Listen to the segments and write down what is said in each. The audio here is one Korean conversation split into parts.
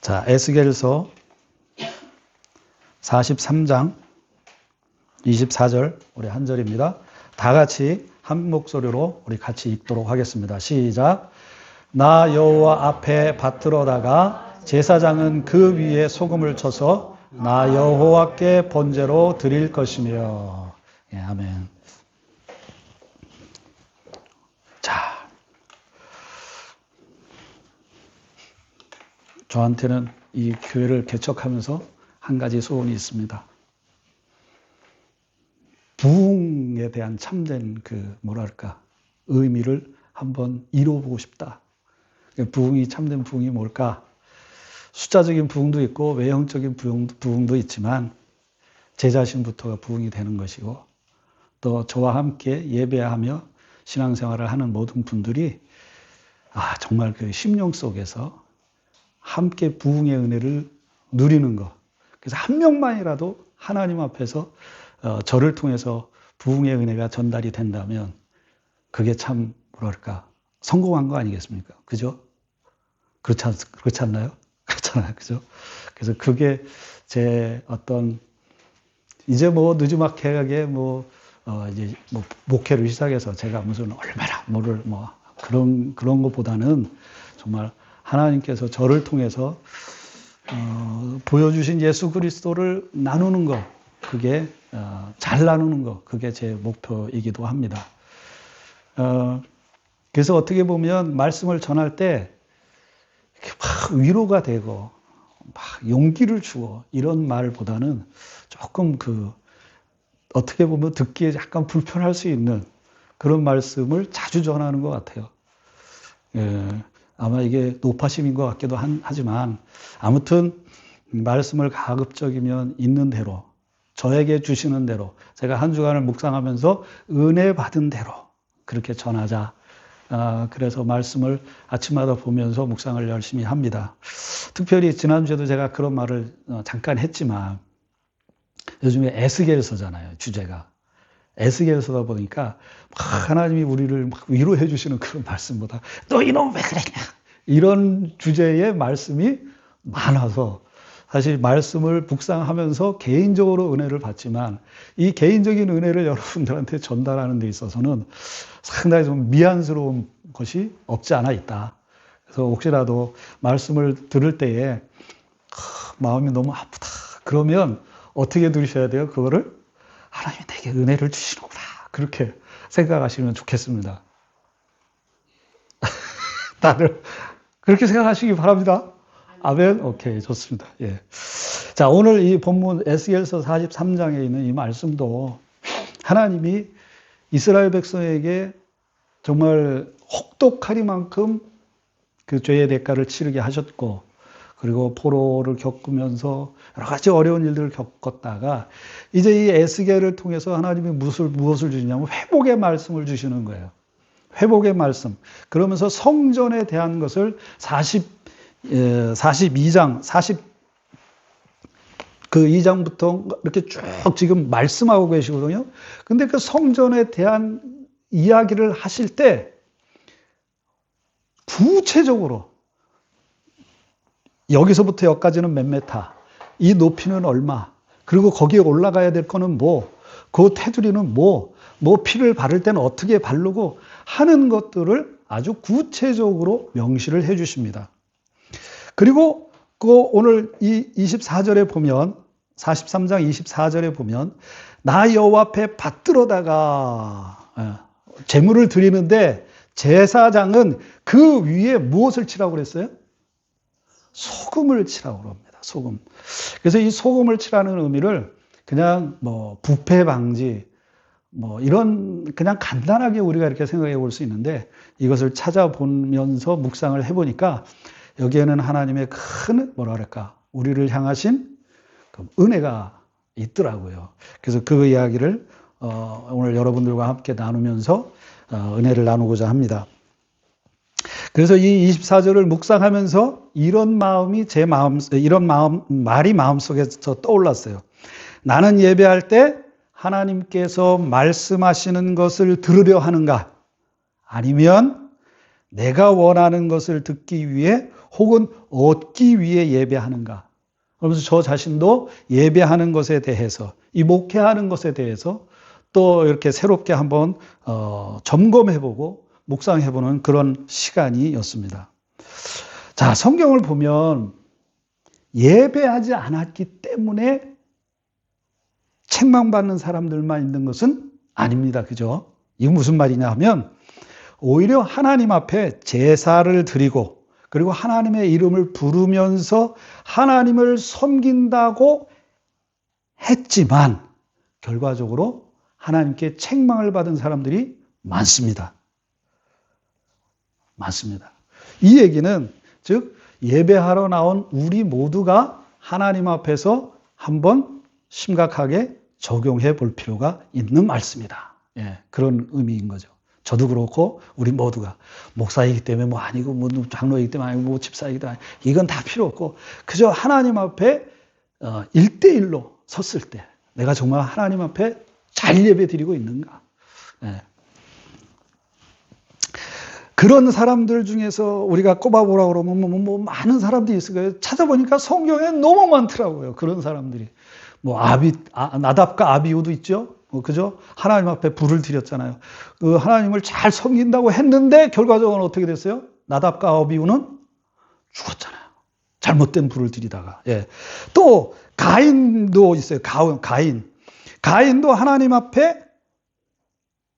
자, 에스겔서 43장 24절 우리 한 절입니다. 다 같이 한 목소리로 우리 같이 읽도록 하겠습니다. 시작. 나 여호와 앞에 받들어다가 제사장은 그 위에 소금을 쳐서 나 여호와께 번제로 드릴 것이며. 예, 아멘. 자, 저한테는 이 교회를 개척하면서 한 가지 소원이 있습니다. 부흥에 대한 참된 의미를 한번 이뤄보고 싶다. 부흥이, 참된 부흥이 뭘까? 숫자적인 부흥도 있고 외형적인 부흥도 있지만 제 자신부터가 부흥이 되는 것이고, 또 저와 함께 예배하며 신앙생활을 하는 모든 분들이 정말 그 심령 속에서 함께 부흥의 은혜를 누리는 것. 그래서 한 명만이라도 하나님 앞에서 저를 통해서 부흥의 은혜가 전달이 된다면 그게 참 성공한 거 아니겠습니까? 그죠? 그렇지 않나요? 그렇잖아요. 그죠? 그래서 그게 제 어떤 이제 느지막하게 이제 목회를 시작해서 제가 무슨 얼마나 그런 것보다는 정말 하나님께서 저를 통해서 보여주신 예수 그리스도를 나누는 것, 그게 잘 나누는 것, 그게 제 목표이기도 합니다. 그래서 어떻게 보면 말씀을 전할 때 막 위로가 되고 막 용기를 주고 이런 말보다는 조금 어떻게 보면 듣기에 약간 불편할 수 있는 그런 말씀을 자주 전하는 것 같아요. 아마 이게 노파심인 것 같기도 하지만 아무튼 말씀을 가급적이면 있는 대로, 저에게 주시는 대로, 제가 한 주간을 묵상하면서 은혜 받은 대로 그렇게 전하자. 그래서 말씀을 아침마다 보면서 묵상을 열심히 합니다. 특별히 지난주에도 제가 그런 말을 잠깐 했지만 요즘에 에스겔서잖아요, 주제가. 에스겔서다 보니까 하나님이 우리를 막 위로해 주시는 그런 말씀보다 너 이놈 왜 그랬냐 이런 주제의 말씀이 많아서 사실 말씀을 묵상하면서 개인적으로 은혜를 받지만 이 개인적인 은혜를 여러분들한테 전달하는 데 있어서는 상당히 좀 미안스러운 것이 없지 않아 있다. 그래서 혹시라도 말씀을 들을 때에 마음이 너무 아프다. 그러면 어떻게 들으셔야 돼요? 그거를 하나님이 내게 은혜를 주시는구나. 그렇게 생각하시면 좋겠습니다. 다들 그렇게 생각하시기 바랍니다. 아멘. 오케이, 좋습니다. 예. 자, 오늘 이 본문 에스겔서 43장에 있는 이 말씀도 하나님이 이스라엘 백성에게 정말 혹독하리만큼 그 죄의 대가를 치르게 하셨고, 그리고 포로를 겪으면서 여러 가지 어려운 일들을 겪었다가 이제 이 에스겔을 통해서 하나님이 무엇을 주시냐면 회복의 말씀을 주시는 거예요. 회복의 말씀. 그러면서 성전에 대한 것을 42장, 그 2장부터 이렇게 쭉 지금 말씀하고 계시거든요. 근데 그 성전에 대한 이야기를 하실 때 구체적으로 여기서부터 여기까지는 몇 메타, 이 높이는 얼마, 그리고 거기에 올라가야 될 거는 그 테두리는 피를 바를 때는 어떻게 바르고 하는 것들을 아주 구체적으로 명시를 해 주십니다. 그리고 오늘 이 24절에 보면 43장 24절에 보면 나 여호와 앞에 받들어다가 제물을 드리는데 제사장은 그 위에 무엇을 치라고 그랬어요? 소금을 치라고 합니다. 소금. 그래서 이 소금을 치라는 의미를 그냥 부패 방지 이런 그냥 간단하게 우리가 이렇게 생각해 볼 수 있는데 이것을 찾아보면서 묵상을 해보니까 여기에는 하나님의 큰 우리를 향하신 은혜가 있더라고요. 그래서 그 이야기를 오늘 여러분들과 함께 나누면서 은혜를 나누고자 합니다. 그래서 이 24절을 묵상하면서 이런 말이 마음속에서 떠올랐어요. 나는 예배할 때 하나님께서 말씀하시는 것을 들으려 하는가? 아니면 내가 원하는 것을 듣기 위해 혹은 얻기 위해 예배하는가? 그러면서 저 자신도 예배하는 것에 대해서, 이 목회하는 것에 대해서 또 이렇게 새롭게 한번 점검해보고 묵상해보는 그런 시간이었습니다. 자, 성경을 보면 예배하지 않았기 때문에 책망받는 사람들만 있는 것은 아닙니다. 그죠? 이건 무슨 말이냐 하면 오히려 하나님 앞에 제사를 드리고 그리고 하나님의 이름을 부르면서 하나님을 섬긴다고 했지만 결과적으로 하나님께 책망을 받은 사람들이 많습니다. 많습니다. 이 얘기는 즉 예배하러 나온 우리 모두가 하나님 앞에서 한번 심각하게 적용해 볼 필요가 있는 말씀이다. 예, 그런 의미인 거죠. 저도 그렇고 우리 모두가 목사이기 때문에 뭐 아니고 뭐 장로이기 때문에 아니고 뭐 집사이기 때문에 이건 다 필요 없고 그저 하나님 앞에 1대1로 섰을 때 내가 정말 하나님 앞에 잘 예배 드리고 있는가. 예. 그런 사람들 중에서 우리가 꼽아보라고 그러면 뭐 많은 사람들이 있을 거예요. 찾아보니까 성경에 너무 많더라고요. 그런 사람들이. 뭐 나답과 아비후도 있죠. 그죠? 하나님 앞에 불을 드렸잖아요. 그 하나님을 잘 섬긴다고 했는데 결과적으로 어떻게 됐어요? 나답과 아비후는 죽었잖아요. 잘못된 불을 드리다가. 예. 또 가인도 있어요. 가인도 하나님 앞에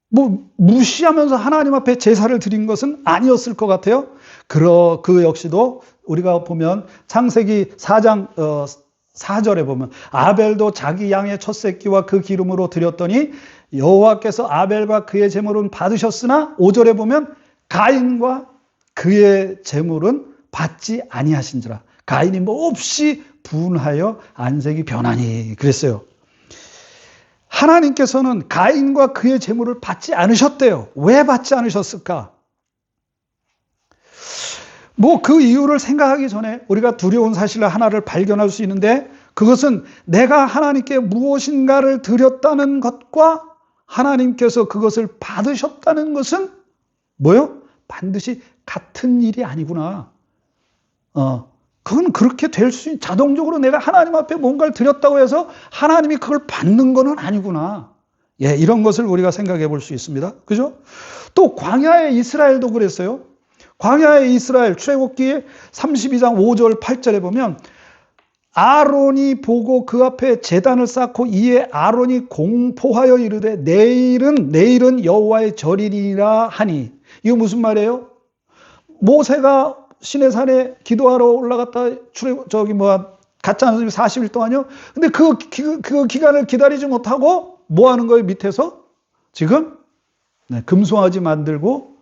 뭐 무시하면서 하나님 앞에 제사를 드린 것은 아니었을 것 같아요. 그 역시도 우리가 보면 창세기 4장 4절에 보면 아벨도 자기 양의 첫 새끼와 그 기름으로 드렸더니 여호와께서 아벨과 그의 제물은 받으셨으나 5절에 보면 가인과 그의 제물은 받지 아니하신지라. 가인이 몹시 분하여 안색이 변하니 그랬어요. 하나님께서는 가인과 그의 제물을 받지 않으셨대요. 왜 받지 않으셨을까? 뭐 그 이유를 생각하기 전에 우리가 두려운 사실 하나를 발견할 수 있는데 그것은 내가 하나님께 무엇인가를 드렸다는 것과 하나님께서 그것을 받으셨다는 것은 뭐요? 반드시 같은 일이 아니구나. 그건 그렇게 될 수, 자동적으로 내가 하나님 앞에 뭔가를 드렸다고 해서 하나님이 그걸 받는 거는 아니구나. 예, 이런 것을 우리가 생각해 볼 수 있습니다. 그죠? 또 광야의 이스라엘도 그랬어요. 광야의 이스라엘 출애굽기 32장 5절 8절에 보면 아론이 보고 그 앞에 제단을 쌓고 이에 아론이 공포하여 이르되 내일은 여호와의 절이니라 하니. 이거 무슨 말이에요? 모세가 시내산에 기도하러 올라갔다 갔지 않습니까? 40일 동안요. 근데 그 기간을 기다리지 못하고 뭐 하는 거예요? 밑에서 지금 금송아지 만들고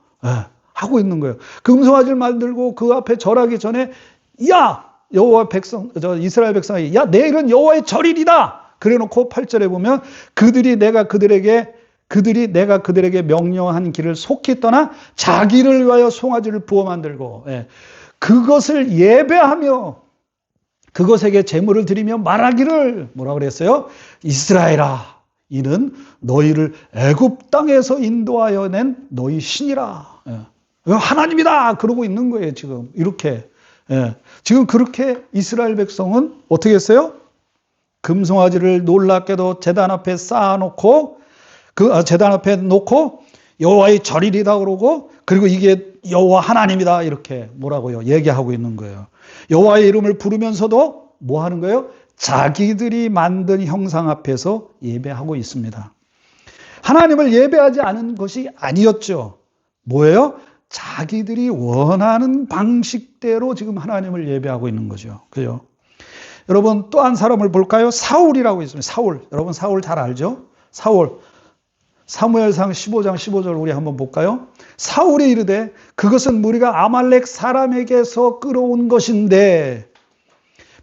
하고 있는 거예요. 금송아지를 만들고 그 앞에 절하기 전에 야 여호와 이스라엘 백성이 야 내일은 여호와의 절일이다. 그래놓고 8절에 보면 그들이 내가 그들에게 명령한 길을 속히 떠나 자기를 위하여 송아지를 부어 만들고 그것을 예배하며 그것에게 제물을 드리며 말하기를 뭐라 그랬어요? 이스라엘아 이는 너희를 애굽 땅에서 인도하여 낸 너희 신이라. 하나님이다 그러고 있는 거예요. 지금 이렇게 지금 그렇게 이스라엘 백성은 어떻게 했어요? 금송아지를 놀랍게도 제단 앞에 쌓아놓고 제단 앞에 놓고 여호와의 절일이다 그러고 그리고 이게 여호와 하나님이다 이렇게 뭐라고요? 얘기하고 있는 거예요. 여호와의 이름을 부르면서도 뭐 하는 거예요? 자기들이 만든 형상 앞에서 예배하고 있습니다. 하나님을 예배하지 않은 것이 아니었죠. 뭐예요? 자기들이 원하는 방식대로 지금 하나님을 예배하고 있는 거죠. 그죠? 여러분 또 한 사람을 볼까요? 사울이라고 있습니다. 사울. 여러분 사울 잘 알죠? 사울. 사무엘상 15장 15절 우리 한번 볼까요? 사울이 이르되 그것은 우리가 아말렉 사람에게서 끌어온 것인데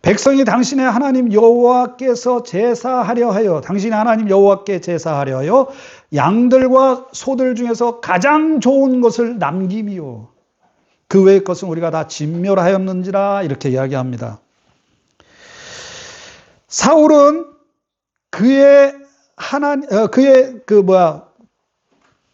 백성이 당신의 하나님 여호와께서 제사하려 하여 당신의 하나님 여호와께 제사하려 하여 양들과 소들 중에서 가장 좋은 것을 남김이요 그 외의 것은 우리가 다 진멸하였는지라 이렇게 이야기합니다. 사울은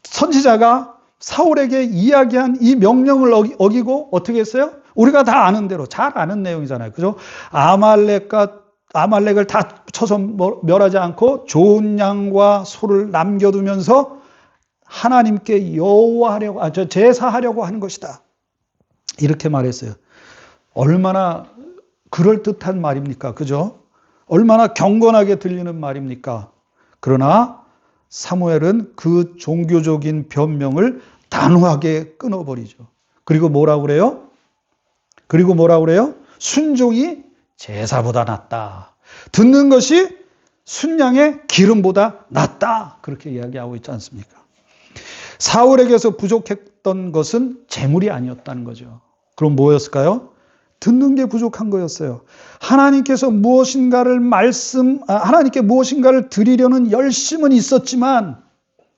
선지자가 사울에게 이야기한 이 명령을 어기고 어떻게 했어요? 우리가 다 아는 대로 잘 아는 내용이잖아요. 그죠? 아말렉을 다 쳐서 멸하지 않고 좋은 양과 소를 남겨두면서 하나님께 제사하려고 하는 것이다. 이렇게 말했어요. 얼마나 그럴듯한 말입니까? 그죠? 얼마나 경건하게 들리는 말입니까? 그러나 사무엘은 그 종교적인 변명을 단호하게 끊어버리죠. 그리고 뭐라고 그래요? 순종이 제사보다 낫다. 듣는 것이 순양의 기름보다 낫다. 그렇게 이야기하고 있지 않습니까? 사울에게서 부족했던 것은 재물이 아니었다는 거죠. 그럼 뭐였을까요? 듣는 게 부족한 거였어요. 하나님께 무엇인가를 드리려는 열심은 있었지만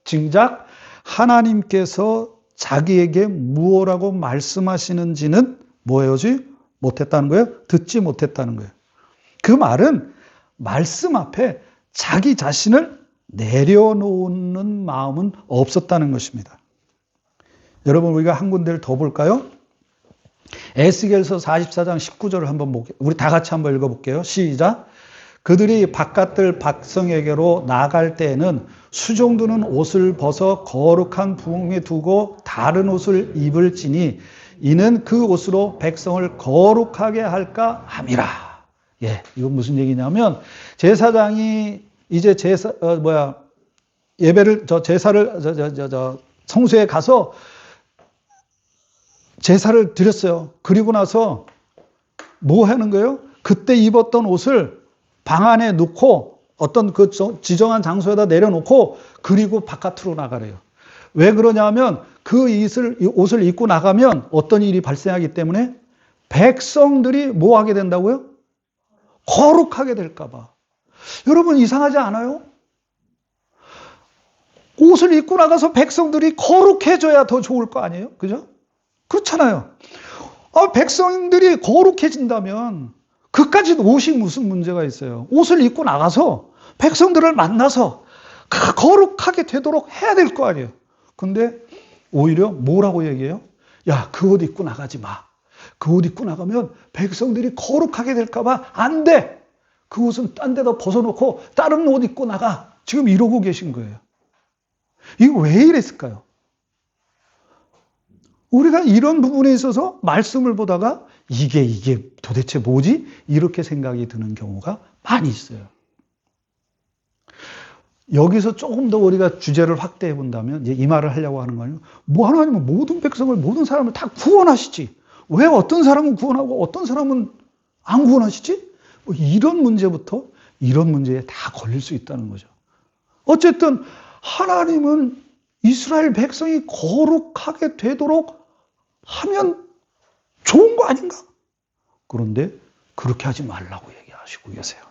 정작 하나님께서 자기에게 무엇라고 말씀하시는지는 못했다는 거예요? 듣지 못했다는 거예요. 그 말은 말씀 앞에 자기 자신을 내려놓는 마음은 없었다는 것입니다. 여러분, 우리가 한 군데를 더 볼까요? 에스겔서 44장 19절을 한번 볼게요. 우리 다 같이 한번 읽어볼게요. 시작. 그들이 바깥들 백성에게로 나갈 때에는 수종드는 옷을 벗어 거룩한 부흥에 두고 다른 옷을 입을지니 이는 그 옷으로 백성을 거룩하게 할까 함이라. 이건 무슨 얘기냐면 제사장이 이제 성소에 가서 제사를 드렸어요. 그리고 나서 뭐 하는 거예요? 그때 입었던 옷을 방 안에 놓고 어떤 그 지정한 장소에다 내려놓고 그리고 바깥으로 나가래요. 왜 그러냐면 그 옷을 입고 나가면 어떤 일이 발생하기 때문에 백성들이 뭐 하게 된다고요? 거룩하게 될까 봐. 여러분, 이상하지 않아요? 옷을 입고 나가서 백성들이 거룩해져야 더 좋을 거 아니에요? 그죠? 그렇잖아요. 백성들이 거룩해진다면 그까짓 옷이 무슨 문제가 있어요? 옷을 입고 나가서 백성들을 만나서 거룩하게 되도록 해야 될 거 아니에요? 근데 오히려 뭐라고 얘기해요? 야, 그 옷 입고 나가지 마. 그 옷 입고 나가면 백성들이 거룩하게 될까 봐 안 돼. 그 옷은 딴 데다 벗어놓고 다른 옷 입고 나가. 지금 이러고 계신 거예요. 이거 왜 이랬을까요? 우리가 이런 부분에 있어서 말씀을 보다가 이게 도대체 뭐지? 이렇게 생각이 드는 경우가 많이 있어요. 여기서 조금 더 우리가 주제를 확대해 본다면 이 말을 하려고 하는 거는 하나님은 모든 백성을, 모든 사람을 다 구원하시지. 왜 어떤 사람은 구원하고 어떤 사람은 안 구원하시지? 이런 문제부터 이런 문제에 다 걸릴 수 있다는 거죠. 어쨌든 하나님은 이스라엘 백성이 거룩하게 되도록 하면 좋은 거 아닌가? 그런데 그렇게 하지 말라고 얘기하시고 계세요.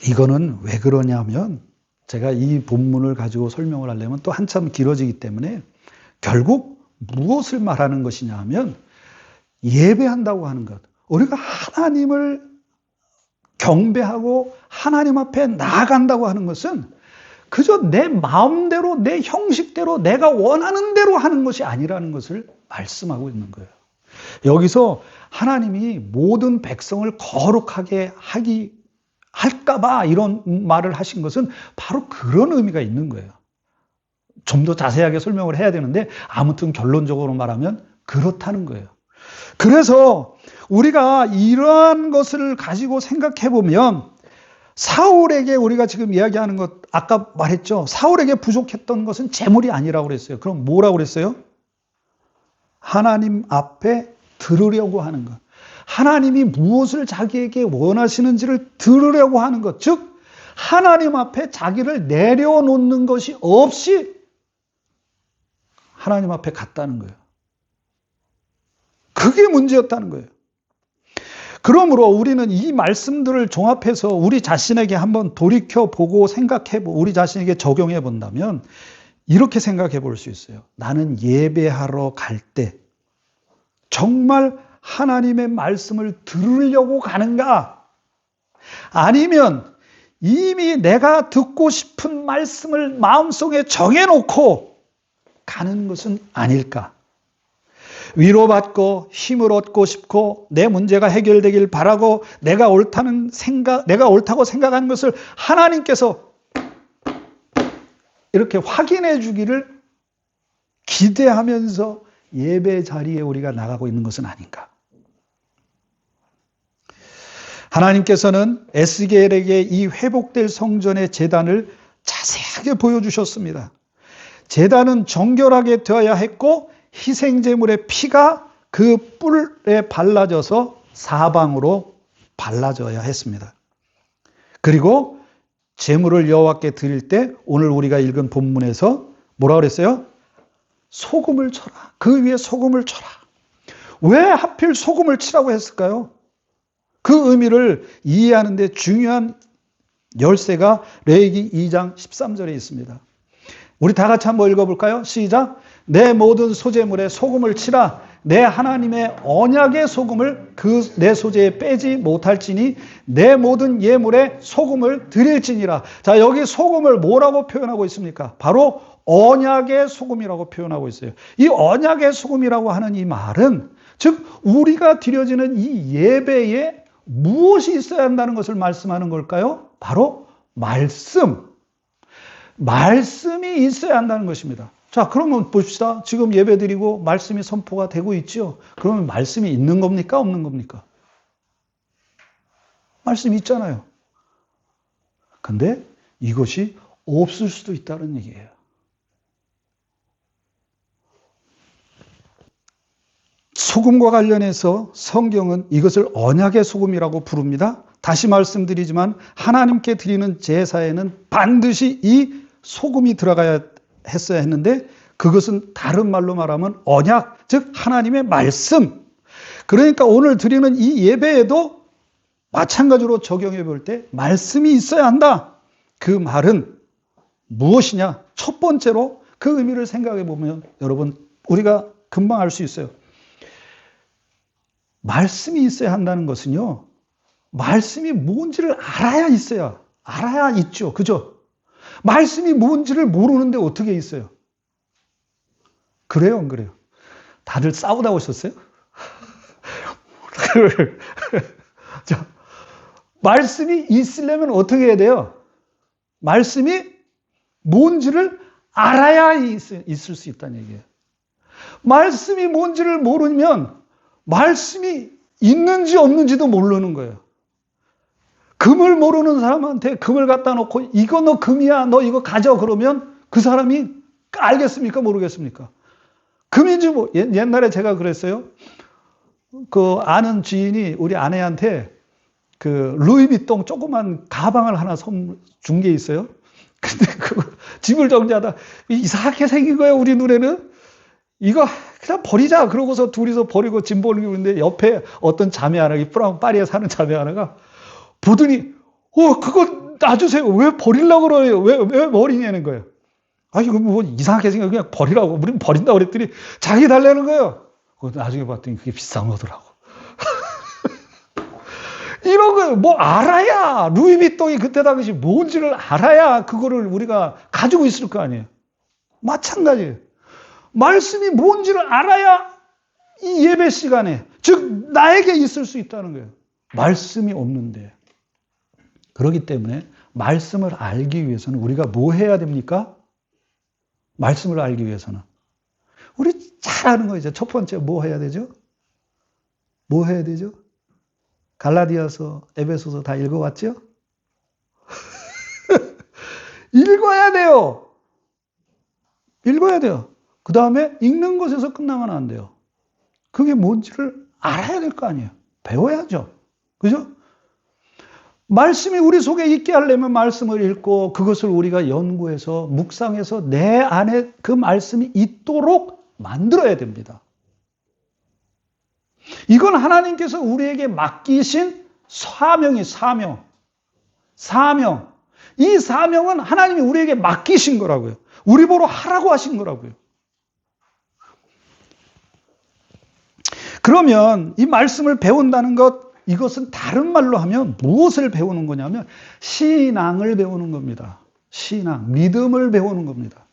이거는 왜 그러냐면 제가 이 본문을 가지고 설명을 하려면 또 한참 길어지기 때문에 결국 무엇을 말하는 것이냐 하면 예배한다고 하는 것. 우리가 하나님을 경배하고 하나님 앞에 나아간다고 하는 것은 그저 내 마음대로, 내 형식대로, 내가 원하는 대로 하는 것이 아니라는 것을 말씀하고 있는 거예요. 여기서 하나님이 모든 백성을 거룩하게 할까봐 이런 말을 하신 것은 바로 그런 의미가 있는 거예요. 좀 더 자세하게 설명을 해야 되는데 아무튼 결론적으로 말하면 그렇다는 거예요. 그래서 우리가 이러한 것을 가지고 생각해 보면 사울에게 우리가 지금 이야기하는 것 아까 말했죠. 사울에게 부족했던 것은 재물이 아니라고 그랬어요. 그럼 뭐라고 그랬어요? 하나님 앞에 들으려고 하는 것. 하나님이 무엇을 자기에게 원하시는지를 들으려고 하는 것. 즉 하나님 앞에 자기를 내려놓는 것이 없이 하나님 앞에 갔다는 거예요. 그게 문제였다는 거예요. 그러므로 우리는 이 말씀들을 종합해서 우리 자신에게 한번 돌이켜보고 생각해보고 우리 자신에게 적용해 본다면 이렇게 생각해 볼 수 있어요. 나는 예배하러 갈 때 정말 하나님의 말씀을 들으려고 가는가? 아니면 이미 내가 듣고 싶은 말씀을 마음속에 정해놓고 가는 것은 아닐까? 위로받고 힘을 얻고 싶고 내 문제가 해결되길 바라고 내가 옳다고 생각하는 것을 하나님께서 이렇게 확인해 주기를 기대하면서 예배 자리에 우리가 나가고 있는 것은 아닌가? 하나님께서는 에스겔에게 이 회복될 성전의 제단을 자세하게 보여주셨습니다. 제단은 정결하게 되어야 했고 희생제물의 피가 그 뿔에 발라져서 사방으로 발라져야 했습니다. 그리고 제물을 여호와께 드릴 때 오늘 우리가 읽은 본문에서 뭐라 그랬어요? 소금을 쳐라. 그 위에 소금을 쳐라. 왜 하필 소금을 치라고 했을까요? 그 의미를 이해하는 데 중요한 열쇠가 레위기 2장 13절에 있습니다. 우리 다 같이 한번 읽어볼까요? 시작. 내 모든 소제물에 소금을 치라. 내 하나님의 언약의 소금을 그 내 소재에 빼지 못할지니 내 모든 예물에 소금을 드릴지니라. 자, 여기 소금을 뭐라고 표현하고 있습니까? 바로 언약의 소금이라고 표현하고 있어요. 이 언약의 소금이라고 하는 이 말은 즉 우리가 드려지는 이 예배에 무엇이 있어야 한다는 것을 말씀하는 걸까요? 바로 말씀. 말씀이 있어야 한다는 것입니다. 자, 그러면 봅시다. 지금 예배 드리고 말씀이 선포가 되고 있죠. 그러면 말씀이 있는 겁니까? 없는 겁니까? 말씀이 있잖아요. 근데 이것이 없을 수도 있다는 얘기예요. 소금과 관련해서 성경은 이것을 언약의 소금이라고 부릅니다. 다시 말씀드리지만 하나님께 드리는 제사에는 반드시 이 소금이 들어가야 했어야 했는데 그것은 다른 말로 말하면 언약, 즉 하나님의 말씀. 그러니까 오늘 드리는 이 예배에도 마찬가지로 적용해 볼 때 말씀이 있어야 한다. 그 말은 무엇이냐? 첫 번째로 그 의미를 생각해 보면 여러분 우리가 금방 알 수 있어요. 말씀이 있어야 한다는 것은요. 말씀이 뭔지를 알아야 있죠. 그죠? 말씀이 뭔지를 모르는데 어떻게 있어요? 그래요, 안 그래요? 다들 싸우다 오셨어요? 자, 말씀이 있으려면 어떻게 해야 돼요? 말씀이 뭔지를 알아야 있을 수 있다는 얘기예요. 말씀이 뭔지를 모르면 말씀이 있는지 없는지도 모르는 거예요. 금을 모르는 사람한테 금을 갖다 놓고 이거 너 금이야, 너 이거 가져 그러면 그 사람이 알겠습니까? 모르겠습니까? 금인지 뭐 옛날에 제가 그랬어요. 그 아는 지인이 우리 아내한테 그 루이비통 조그만 가방을 하나 준 게 있어요. 근데 그 집을 정리하다 이상하게 생긴 거예요. 우리 눈에는 이거 그냥 버리자. 그러고서 둘이서 버리고 짐 버리고 있는데 옆에 어떤 자매 하나, 파리에 사는 자매 하나가 보더니 그거 놔주세요. 왜 버리려고 그래요? 왜 버리냐는 거예요. 아니 이거 뭐 이상하게 생겨 그냥 버리라고. 우리는 버린다고 그랬더니 자기 달라는 거예요. 나중에 봤더니 그게 비싼 거더라고. 이런 거 뭐 알아야 루이비통이 그때 당시 뭔지를 알아야 그거를 우리가 가지고 있을 거 아니에요. 마찬가지예요. 말씀이 뭔지를 알아야 이 예배 시간에 즉 나에게 있을 수 있다는 거예요. 말씀이 없는데. 그렇기 때문에 말씀을 알기 위해서는 우리가 뭐 해야 됩니까? 말씀을 알기 위해서는 우리 잘 아는 거 이제 첫 번째 뭐 해야 되죠? 뭐 해야 되죠? 갈라디아서, 에베소서 다 읽어봤죠? 읽어야 돼요. 읽어야 돼요. 그 다음에 읽는 것에서 끝나면 안 돼요. 그게 뭔지를 알아야 될 거 아니에요. 배워야죠. 그죠? 말씀이 우리 속에 있게 하려면 말씀을 읽고 그것을 우리가 연구해서 묵상해서 내 안에 그 말씀이 있도록 만들어야 됩니다. 이건 하나님께서 우리에게 맡기신 사명이 사명. 이 사명은 하나님이 우리에게 맡기신 거라고요. 우리 보러 하라고 하신 거라고요. 그러면 이 말씀을 배운다는 것, 이것은 다른 말로 하면 무엇을 배우는 거냐면 신앙을 배우는 겁니다. 신앙, 믿음을 배우는 겁니다.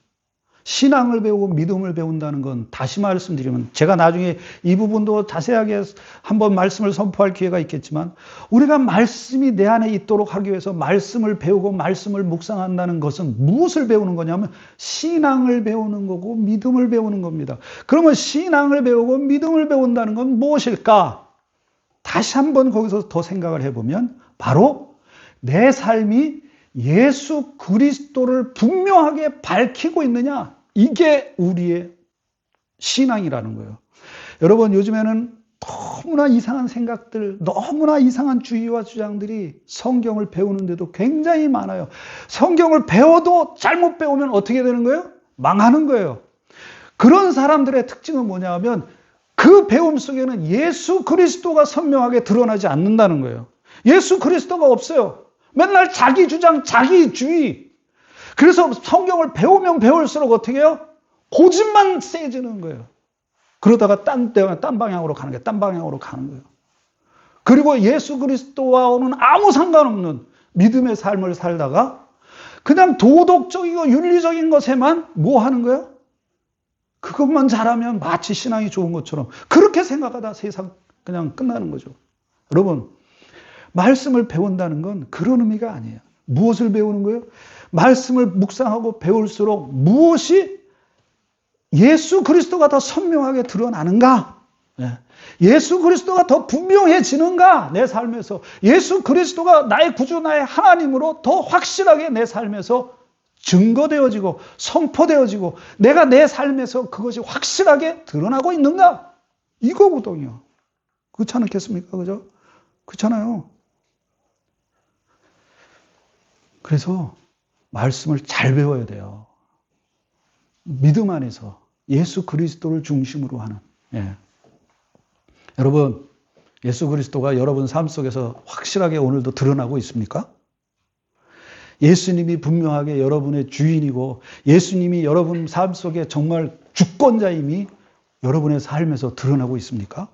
신앙을 배우고 믿음을 배운다는 건 다시 말씀드리면 제가 나중에 이 부분도 자세하게 한번 말씀을 선포할 기회가 있겠지만 우리가 말씀이 내 안에 있도록 하기 위해서 말씀을 배우고 말씀을 묵상한다는 것은 무엇을 배우는 거냐면 신앙을 배우는 거고 믿음을 배우는 겁니다. 그러면 신앙을 배우고 믿음을 배운다는 건 무엇일까? 다시 한번 거기서 더 생각을 해보면 바로 내 삶이 예수 그리스도를 분명하게 밝히고 있느냐? 이게 우리의 신앙이라는 거예요. 여러분, 요즘에는 너무나 이상한 생각들, 너무나 이상한 주의와 주장들이 성경을 배우는데도 굉장히 많아요. 성경을 배워도 잘못 배우면 어떻게 되는 거예요? 망하는 거예요. 그런 사람들의 특징은 뭐냐 하면 그 배움 속에는 예수 그리스도가 선명하게 드러나지 않는다는 거예요. 예수 그리스도가 없어요. 맨날 자기 주장, 자기 주의. 그래서 성경을 배우면 배울수록 어떻게 해요? 고집만 세지는 거예요. 그러다가 딴 방향으로 가는 거예요. 딴 방향으로 가는 거예요. 그리고 예수 그리스도와는 아무 상관없는 믿음의 삶을 살다가 그냥 도덕적이고 윤리적인 것에만 뭐 하는 거예요? 그것만 잘하면 마치 신앙이 좋은 것처럼 그렇게 생각하다 세상 그냥 끝나는 거죠. 여러분, 말씀을 배운다는 건 그런 의미가 아니에요. 무엇을 배우는 거예요? 말씀을 묵상하고 배울수록 무엇이 예수 그리스도가 더 선명하게 드러나는가? 예수 그리스도가 더 분명해지는가? 내 삶에서. 예수 그리스도가 나의 구주, 나의 하나님으로 더 확실하게 내 삶에서 증거되어지고 선포되어지고 내가 내 삶에서 그것이 확실하게 드러나고 있는가? 이거거든요. 그렇지 않겠습니까? 그죠? 그렇잖아요. 그래서 말씀을 잘 배워야 돼요. 믿음 안에서 예수 그리스도를 중심으로 하는. 예. 여러분, 예수 그리스도가 여러분 삶 속에서 확실하게 오늘도 드러나고 있습니까? 예수님이 분명하게 여러분의 주인이고 예수님이 여러분 삶 속에 정말 주권자임이 여러분의 삶에서 드러나고 있습니까?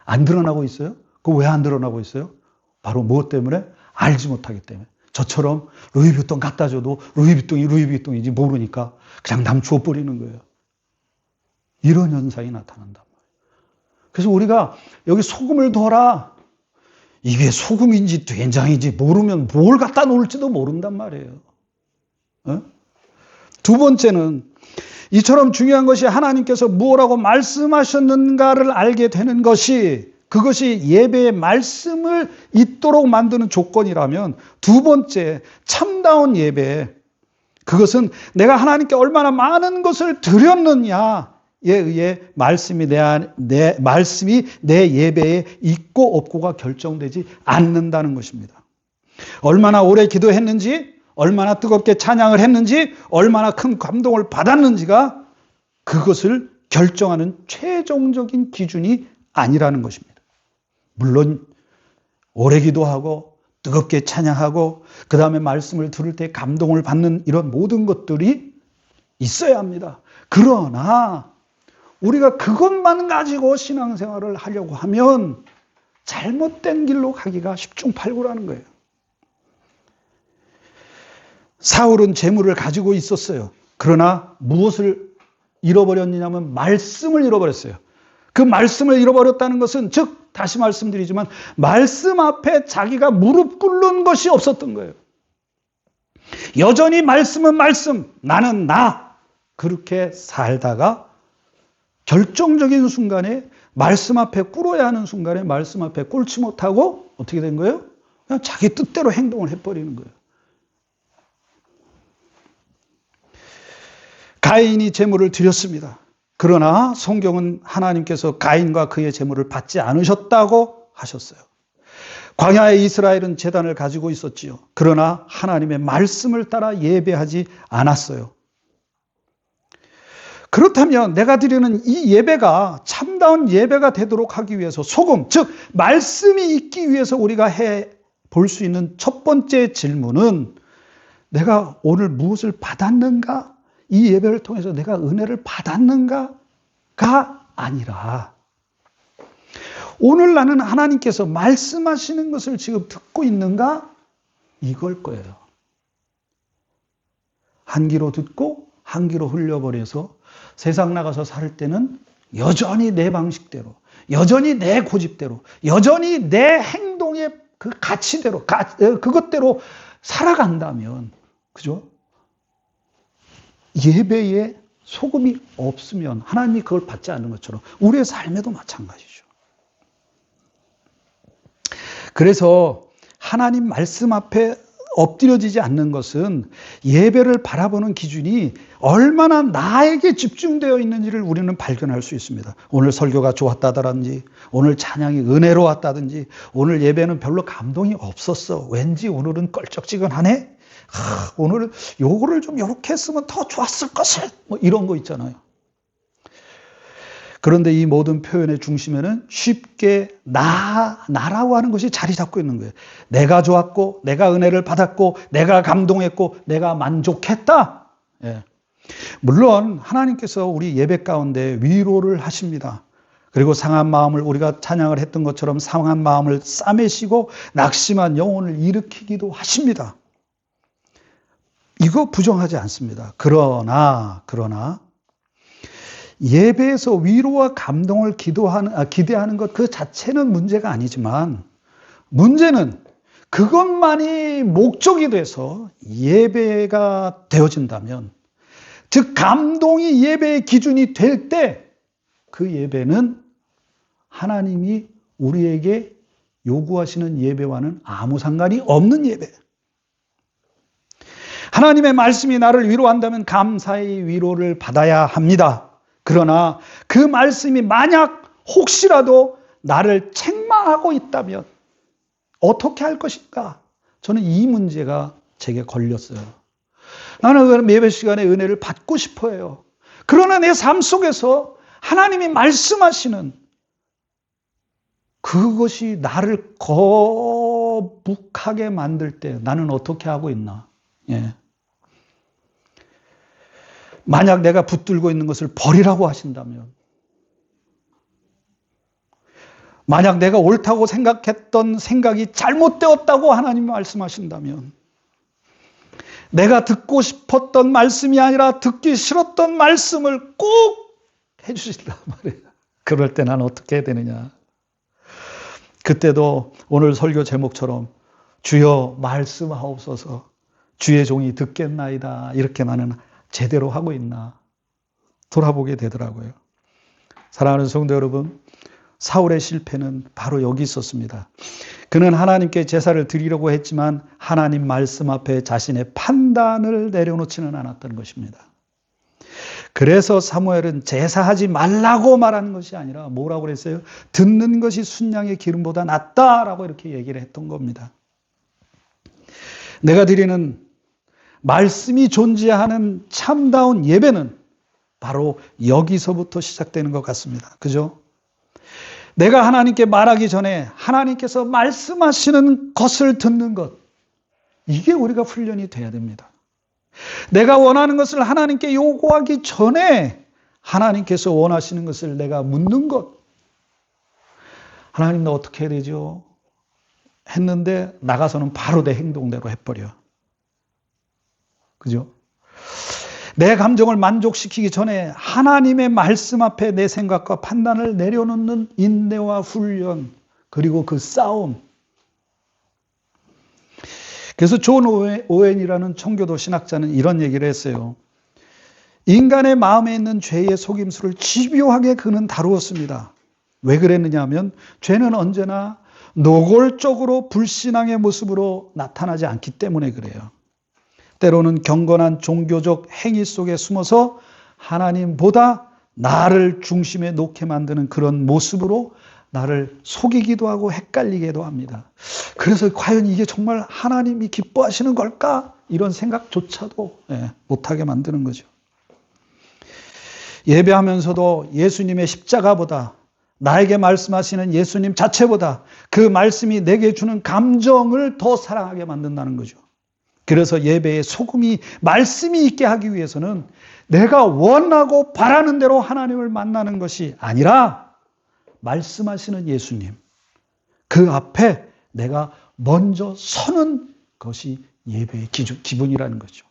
안 드러나고 있어요? 그거 왜 안 드러나고 있어요? 바로 무엇 때문에? 알지 못하기 때문에. 저처럼 루이비통 갖다 줘도 루이비통이 루이비통인지 모르니까 그냥 남 줘버리는 거예요. 이런 현상이 나타난단 말이에요. 그래서 우리가 여기 소금을 둬라. 이게 소금인지 된장인지 모르면 뭘 갖다 놓을지도 모른단 말이에요. 두 번째는 이처럼 중요한 것이 하나님께서 무엇라고 말씀하셨는가를 알게 되는 것이 그것이 예배의 말씀을 있도록 만드는 조건이라면 두 번째 참다운 예배 그것은 내가 하나님께 얼마나 많은 것을 드렸느냐에 의해 말씀이 내 예배에 있고 없고가 결정되지 않는다는 것입니다. 얼마나 오래 기도했는지 얼마나 뜨겁게 찬양을 했는지 얼마나 큰 감동을 받았는지가 그것을 결정하는 최종적인 기준이 아니라는 것입니다. 물론 오래 기도하고 뜨겁게 찬양하고 그 다음에 말씀을 들을 때 감동을 받는 이런 모든 것들이 있어야 합니다. 그러나 우리가 그것만 가지고 신앙생활을 하려고 하면 잘못된 길로 가기가 십중팔구라는 거예요. 사울은 재물을 가지고 있었어요. 그러나 무엇을 잃어버렸느냐면 말씀을 잃어버렸어요. 그 말씀을 잃어버렸다는 것은 즉 다시 말씀드리지만 말씀 앞에 자기가 무릎 꿇는 것이 없었던 거예요. 여전히 말씀은 말씀, 나는 나 그렇게 살다가 결정적인 순간에 말씀 앞에 꿇어야 하는 순간에 말씀 앞에 꿇지 못하고 어떻게 된 거예요? 그냥 자기 뜻대로 행동을 해버리는 거예요. 가인이 제물을 드렸습니다. 그러나 성경은 하나님께서 가인과 그의 제물을 받지 않으셨다고 하셨어요. 광야의 이스라엘은 제단을 가지고 있었지요. 그러나 하나님의 말씀을 따라 예배하지 않았어요. 그렇다면 내가 드리는 이 예배가 참다운 예배가 되도록 하기 위해서 소금, 즉 말씀이 있기 위해서 우리가 해 볼 수 있는 첫 번째 질문은 내가 오늘 무엇을 받았는가? 이 예배를 통해서 내가 은혜를 받았는가가 아니라 오늘 나는 하나님께서 말씀하시는 것을 지금 듣고 있는가? 이걸 거예요. 한 귀로 듣고 한기로 흘려버려서 세상 나가서 살 때는 여전히 내 방식대로, 여전히 내 고집대로, 여전히 내 행동의 그 가치대로, 그것대로 살아간다면, 그죠? 예배에 소금이 없으면 하나님이 그걸 받지 않는 것처럼 우리의 삶에도 마찬가지죠. 그래서 하나님 말씀 앞에 엎드려지지 않는 것은 예배를 바라보는 기준이 얼마나 나에게 집중되어 있는지를 우리는 발견할 수 있습니다. 오늘 설교가 좋았다든지, 오늘 찬양이 은혜로웠다든지, 오늘 예배는 별로 감동이 없었어. 왠지 오늘은 껄쩍지근하네? 오늘 요거를 좀 이렇게 했으면 더 좋았을 것을. 뭐 이런 거 있잖아요. 그런데 이 모든 표현의 중심에는 쉽게 나라고 하는 것이 자리 잡고 있는 거예요. 내가 좋았고, 내가 은혜를 받았고, 내가 감동했고, 내가 만족했다. 예. 물론 하나님께서 우리 예배 가운데 위로를 하십니다. 그리고 상한 마음을, 우리가 찬양을 했던 것처럼 상한 마음을 싸매시고 낙심한 영혼을 일으키기도 하십니다. 이거 부정하지 않습니다. 그러나 예배에서 위로와 감동을 기대하는 것 그 자체는 문제가 아니지만, 문제는 그것만이 목적이 돼서 예배가 되어진다면, 즉 감동이 예배의 기준이 될 때 그 예배는 하나님이 우리에게 요구하시는 예배와는 아무 상관이 없는 예배. 하나님의 말씀이 나를 위로한다면 감사의 위로를 받아야 합니다. 그러나 그 말씀이 만약 혹시라도 나를 책망하고 있다면 어떻게 할 것인가? 저는 이 문제가 제게 걸렸어요. 나는 예배 시간에 은혜를 받고 싶어 해요. 그러나 내 삶 속에서 하나님이 말씀하시는 그것이 나를 거북하게 만들 때 나는 어떻게 하고 있나? 예. 만약 내가 붙들고 있는 것을 버리라고 하신다면, 만약 내가 옳다고 생각했던 생각이 잘못되었다고 하나님이 말씀하신다면, 내가 듣고 싶었던 말씀이 아니라 듣기 싫었던 말씀을 꼭 해주신단 말이에요. 그럴 때 난 어떻게 해야 되느냐? 그때도 오늘 설교 제목처럼 주여 말씀하옵소서, 주의 종이 듣겠나이다, 이렇게 나는 제대로 하고 있나 돌아보게 되더라고요. 사랑하는 성도 여러분, 사울의 실패는 바로 여기 있었습니다. 그는 하나님께 제사를 드리려고 했지만 하나님 말씀 앞에 자신의 판단을 내려놓지는 않았던 것입니다. 그래서 사무엘은 제사하지 말라고 말하는 것이 아니라 뭐라고 그랬어요? 듣는 것이 순양의 기름보다 낫다라고 이렇게 얘기를 했던 겁니다. 내가 드리는 말씀이 존재하는 참다운 예배는 바로 여기서부터 시작되는 것 같습니다. 그죠? 내가 하나님께 말하기 전에 하나님께서 말씀하시는 것을 듣는 것, 이게 우리가 훈련이 돼야 됩니다. 내가 원하는 것을 하나님께 요구하기 전에 하나님께서 원하시는 것을 내가 묻는 것. 하나님 나 어떻게 해야 되죠? 했는데 나가서는 바로 내 행동대로 해버려. 그죠? 내 감정을 만족시키기 전에 하나님의 말씀 앞에 내 생각과 판단을 내려놓는 인내와 훈련, 그리고 그 싸움. 그래서 존 오웬이라는 청교도 신학자는 이런 얘기를 했어요. 인간의 마음에 있는 죄의 속임수를 집요하게 그는 다루었습니다. 왜 그랬느냐 하면 죄는 언제나 노골적으로 불신앙의 모습으로 나타나지 않기 때문에 그래요. 때로는 경건한 종교적 행위 속에 숨어서 하나님보다 나를 중심에 놓게 만드는 그런 모습으로 나를 속이기도 하고 헷갈리기도 합니다. 그래서 과연 이게 정말 하나님이 기뻐하시는 걸까? 이런 생각조차도 못하게 만드는 거죠. 예배하면서도 예수님의 십자가보다, 나에게 말씀하시는 예수님 자체보다 그 말씀이 내게 주는 감정을 더 사랑하게 만든다는 거죠. 그래서 예배에 소금이, 말씀이 있게 하기 위해서는 내가 원하고 바라는 대로 하나님을 만나는 것이 아니라 말씀하시는 예수님, 그 앞에 내가 먼저 서는 것이 예배의 기분이라는 거죠.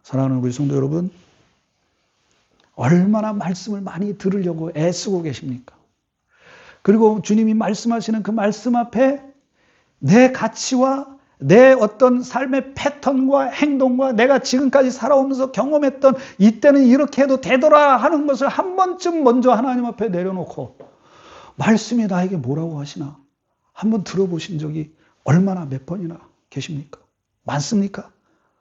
사랑하는 우리 성도 여러분, 얼마나 말씀을 많이 들으려고 애쓰고 계십니까? 그리고 주님이 말씀하시는 그 말씀 앞에 내 가치와 내 어떤 삶의 패턴과 행동과 내가 지금까지 살아오면서 경험했던 이때는 이렇게 해도 되더라 하는 것을 한 번쯤 먼저 하나님 앞에 내려놓고 말씀이 나에게 뭐라고 하시나 한번 들어보신 적이 얼마나 몇 번이나 계십니까? 많습니까?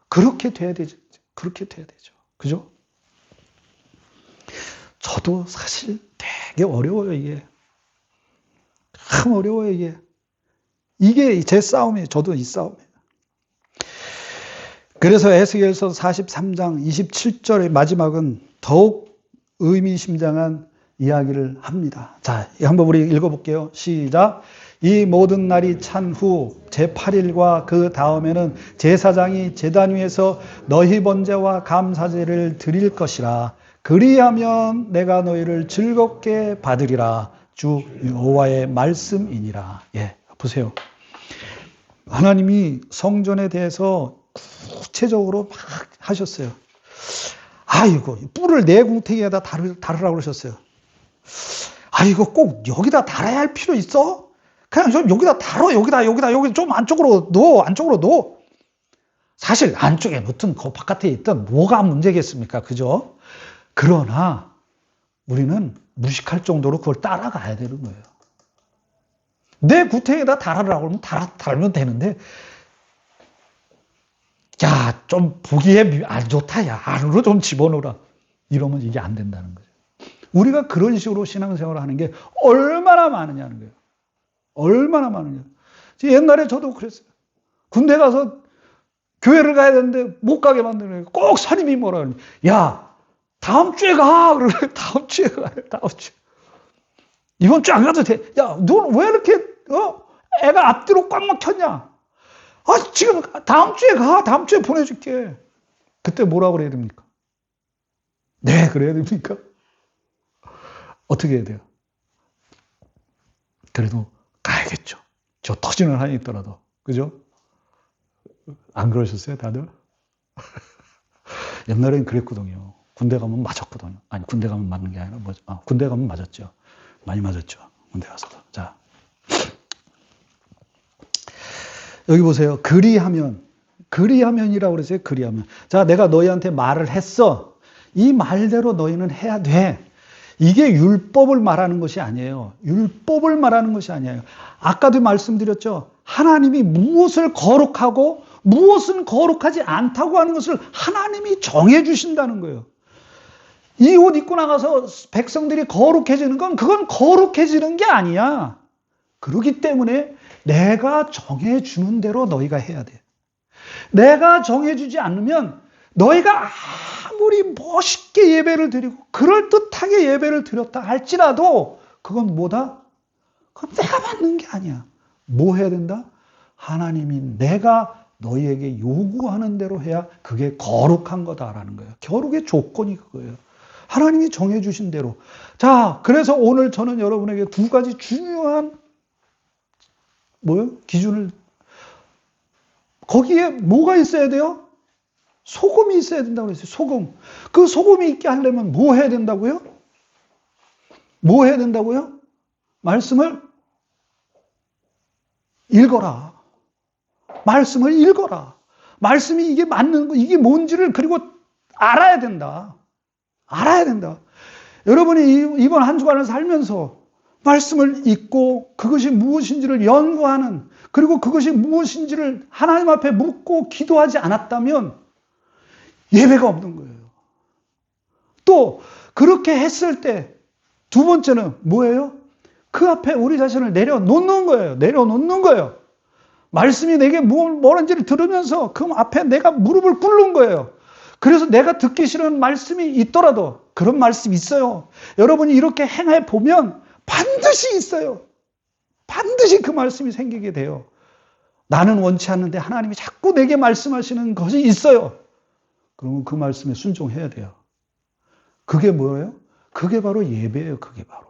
그렇게 돼야 되죠. 그렇게 돼야 되죠. 그죠? 저도 사실 되게 어려워요, 이게. 참 어려워요, 이게. 이게 제 싸움이에요. 저도 이 싸움이에요. 그래서 에스겔서 43장 27절의 마지막은 더욱 의미심장한 이야기를 합니다. 자, 한번 우리 읽어볼게요. 시작. 이 모든 날이 찬 후 제8일과 그 다음에는 제사장이 제단 위에서 너희 번제와 감사제를 드릴 것이라. 그리하면 내가 너희를 즐겁게 받으리라. 주 여호와의 말씀이니라. 예, 보세요. 하나님이 성전에 대해서 구체적으로 막 하셨어요. 아이고, 뿔을 네 궁탱이에다 달으라고 그러셨어요. 아이고, 꼭 여기다 달아야 할 필요 있어? 그냥 좀 여기다 달어, 여기다 좀 안쪽으로 넣어. 사실 안쪽에 넣든 그 바깥에 있든 뭐가 문제겠습니까? 그죠? 그러나 우리는 무식할 정도로 그걸 따라가야 되는 거예요. 내 구탱에다 달아라고 하면 달면 되는데, 야, 좀 보기에 안 좋다, 야, 안으로 좀 집어넣어라. 이러면 이게 안 된다는 거죠. 우리가 그런 식으로 신앙생활을 하는 게 얼마나 많으냐는 거예요. 얼마나 많으냐. 옛날에 저도 그랬어요. 군대 가서 교회를 가야 되는데 못 가게 만드는 거예요. 꼭 선임이 뭐라 그러니, 야, 다음 주에 가. 그러래. 다음 주에 가요. 다음 주에. 이번 주 안 가도 돼. 야, 너 왜 이렇게, 애가 앞뒤로 꽉 막혔냐? 지금 다음 주에 가. 다음 주에 보내줄게. 그때 뭐라 그래야 됩니까? 네, 그래야 됩니까? 어떻게 해야 돼요? 그래도 가야겠죠. 저 터지는 한이 있더라도. 그죠? 안 그러셨어요, 다들? 옛날엔 그랬거든요. 군대 가면 맞았거든요. 아니, 군대 가면 맞는 게 아니라, 군대 가면 맞았죠. 많이 맞았죠. 군대 가서도. 자. 여기 보세요. 그리하면이라고 그러세요. 그리하면. 자, 내가 너희한테 말을 했어. 이 말대로 너희는 해야 돼. 이게 율법을 말하는 것이 아니에요. 율법을 말하는 것이 아니에요. 아까도 말씀드렸죠. 하나님이 무엇을 거룩하고 무엇은 거룩하지 않다고 하는 것을 하나님이 정해 주신다는 거예요. 이 옷 입고 나가서 백성들이 거룩해지는 건 그건 거룩해지는 게 아니야. 그렇기 때문에 내가 정해주는 대로 너희가 해야 돼. 내가 정해주지 않으면 너희가 아무리 멋있게 예배를 드리고 그럴듯하게 예배를 드렸다 할지라도 그건 뭐다? 그건 내가 받는 게 아니야. 뭐 해야 된다? 하나님이 내가 너희에게 요구하는 대로 해야 그게 거룩한 거다라는 거예요. 거룩의 조건이 그거예요. 하나님이 정해주신 대로. 자, 그래서 오늘 저는 여러분에게 두 가지 중요한 기준을, 거기에 뭐가 있어야 돼요? 소금이 있어야 된다고 했어요. 소금. 그 소금이 있게 하려면 뭐 해야 된다고요? 뭐 해야 된다고요? 말씀을 읽어라. 말씀을 읽어라. 말씀이 이게 맞는 거, 이게 뭔지를 그리고 알아야 된다. 알아야 된다. 여러분이 이번 한 주간을 살면서 말씀을 읽고 그것이 무엇인지를 연구하는, 그리고 그것이 무엇인지를 하나님 앞에 묻고 기도하지 않았다면 예배가 없는 거예요. 또 그렇게 했을 때 두 번째는 뭐예요? 그 앞에 우리 자신을 내려놓는 거예요. 내려놓는 거예요. 말씀이 내게 뭐라는지를 들으면서 그 앞에 내가 무릎을 꿇는 거예요. 그래서 내가 듣기 싫은 말씀이 있더라도, 그런 말씀이 있어요. 여러분이 이렇게 행해 보면 반드시 있어요. 반드시 그 말씀이 생기게 돼요. 나는 원치 않는데 하나님이 자꾸 내게 말씀하시는 것이 있어요. 그러면 그 말씀에 순종해야 돼요. 그게 뭐예요? 그게 바로 예배예요. 그게 바로.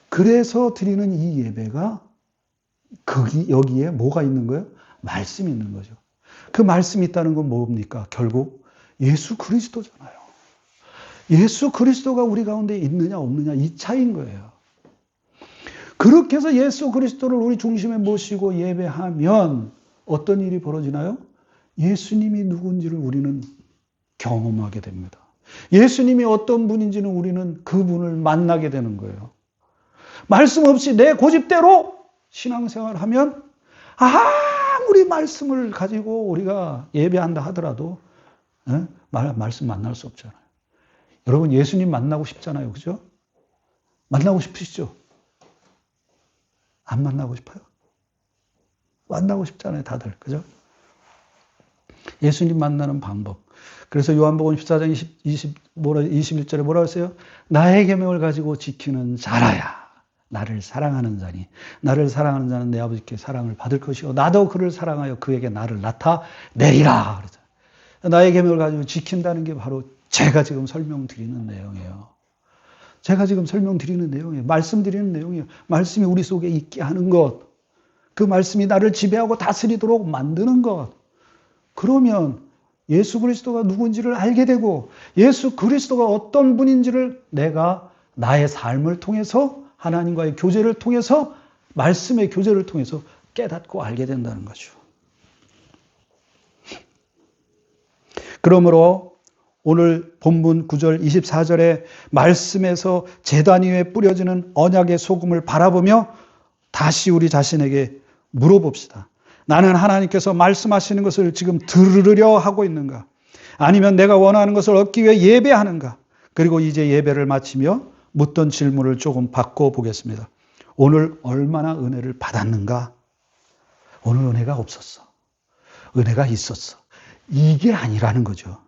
그래서 드리는 이 예배가 여기에 뭐가 있는 거예요? 말씀이 있는 거죠. 그 말씀이 있다는 건 뭡니까? 결국 예수 그리스도잖아요. 예수 그리스도가 우리 가운데 있느냐 없느냐 이 차이인 거예요. 그렇게 해서 예수 그리스도를 우리 중심에 모시고 예배하면 어떤 일이 벌어지나요? 예수님이 누군지를 우리는 경험하게 됩니다. 예수님이 어떤 분인지는 우리는 그분을 만나게 되는 거예요. 말씀 없이 내 고집대로 신앙생활을 하면 아무리 말씀을 가지고 우리가 예배한다 하더라도 말씀 만날 수 없잖아요. 여러분 예수님 만나고 싶잖아요. 그죠? 만나고 싶으시죠? 안 만나고 싶어요? 만나고 싶잖아요. 다들. 그죠? 예수님 만나는 방법. 그래서 요한복음 14장 21절에 뭐라고 했어요? 나의 계명을 가지고 지키는 자라야 나를 사랑하는 자니 나를 사랑하는 자는 내 아버지께 사랑을 받을 것이요 나도 그를 사랑하여 그에게 나를 나타내리라. 나의 계명을 가지고 지킨다는 게 바로 제가 지금 설명드리는 내용이에요. 제가 지금 설명드리는 내용이에요. 말씀드리는 내용이에요. 말씀이 우리 속에 있게 하는 것. 그 말씀이 나를 지배하고 다스리도록 만드는 것. 그러면 예수 그리스도가 누군지를 알게 되고 예수 그리스도가 어떤 분인지를 내가 나의 삶을 통해서 하나님과의 교제를 통해서 말씀의 교제를 통해서 깨닫고 알게 된다는 거죠. 그러므로 오늘 본문 9절 24절에 말씀에서 제단 위에 뿌려지는 언약의 소금을 바라보며 다시 우리 자신에게 물어봅시다. 나는 하나님께서 말씀하시는 것을 지금 들으려 하고 있는가? 아니면 내가 원하는 것을 얻기 위해 예배하는가? 그리고 이제 예배를 마치며 묻던 질문을 조금 바꿔보겠습니다. 오늘 얼마나 은혜를 받았는가? 오늘 은혜가 없었어. 은혜가 있었어. 이게 아니라는 거죠.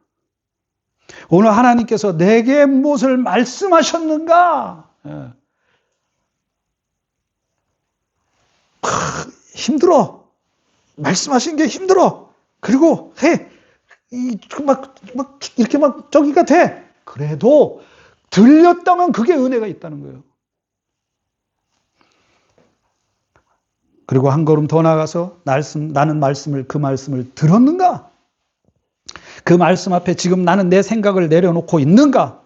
오늘 하나님께서 내게 무엇을 말씀하셨는가? 힘들어. 말씀하신 게 힘들어. 그리고 해. 이렇게 막 저기가 돼. 그래도 들렸다면 그게 은혜가 있다는 거예요. 그리고 한 걸음 더 나가서 나는 그 말씀을 들었는가? 그 말씀 앞에 지금 나는 내 생각을 내려놓고 있는가?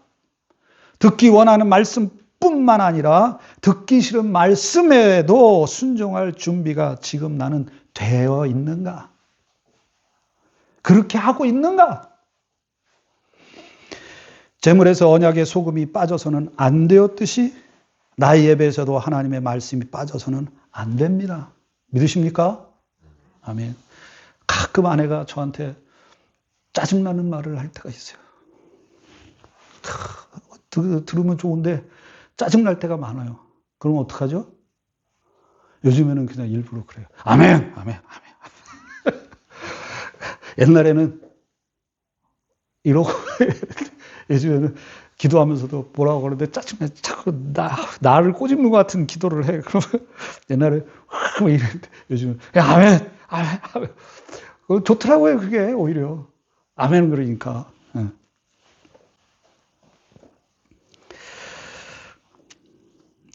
듣기 원하는 말씀뿐만 아니라 듣기 싫은 말씀에도 순종할 준비가 지금 나는 되어 있는가? 그렇게 하고 있는가? 재물에서 언약의 소금이 빠져서는 안 되었듯이 나의 예배에서도 하나님의 말씀이 빠져서는 안 됩니다. 믿으십니까? 아멘. 가끔 아내가 저한테 짜증나는 말을 할 때가 있어요. 들으면 좋은데 짜증날 때가 많아요. 그럼 어떡하죠? 요즘에는 그냥 일부러 그래요. 아멘, 아멘, 아멘. 옛날에는 이러고 요즘에는 기도하면서도 뭐라고 그러는데 짜증나. 자꾸 나를 꼬집는 것 같은 기도를 해. 그러면 옛날에 막 이랬는데 요즘은 아멘, 아멘, 아멘. 좋더라고요, 그게 오히려. 아멘 그러니까.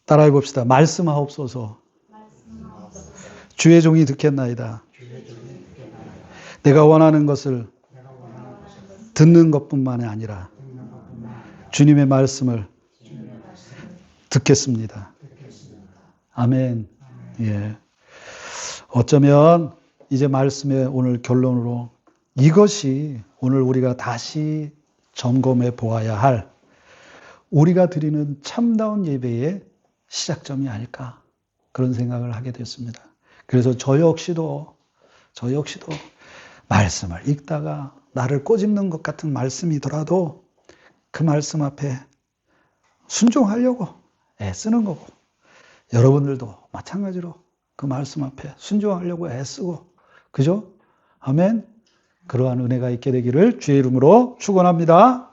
따라해 봅시다. 말씀하옵소서. 주의 종이 듣겠나이다. 내가 원하는 것을 듣는 것뿐만이 아니라 주님의 말씀을 듣겠습니다. 아멘. 예. 어쩌면 이제 말씀의 오늘 결론으로 이것이 오늘 우리가 다시 점검해 보아야 할 우리가 드리는 참다운 예배의 시작점이 아닐까 그런 생각을 하게 됐습니다. 그래서 저 역시도 말씀을 읽다가 나를 꼬집는 것 같은 말씀이더라도 그 말씀 앞에 순종하려고 애쓰는 거고 여러분들도 마찬가지로 그 말씀 앞에 순종하려고 애쓰고 그죠? 아멘. 그러한 은혜가 있게 되기를 주의 이름으로 축원합니다.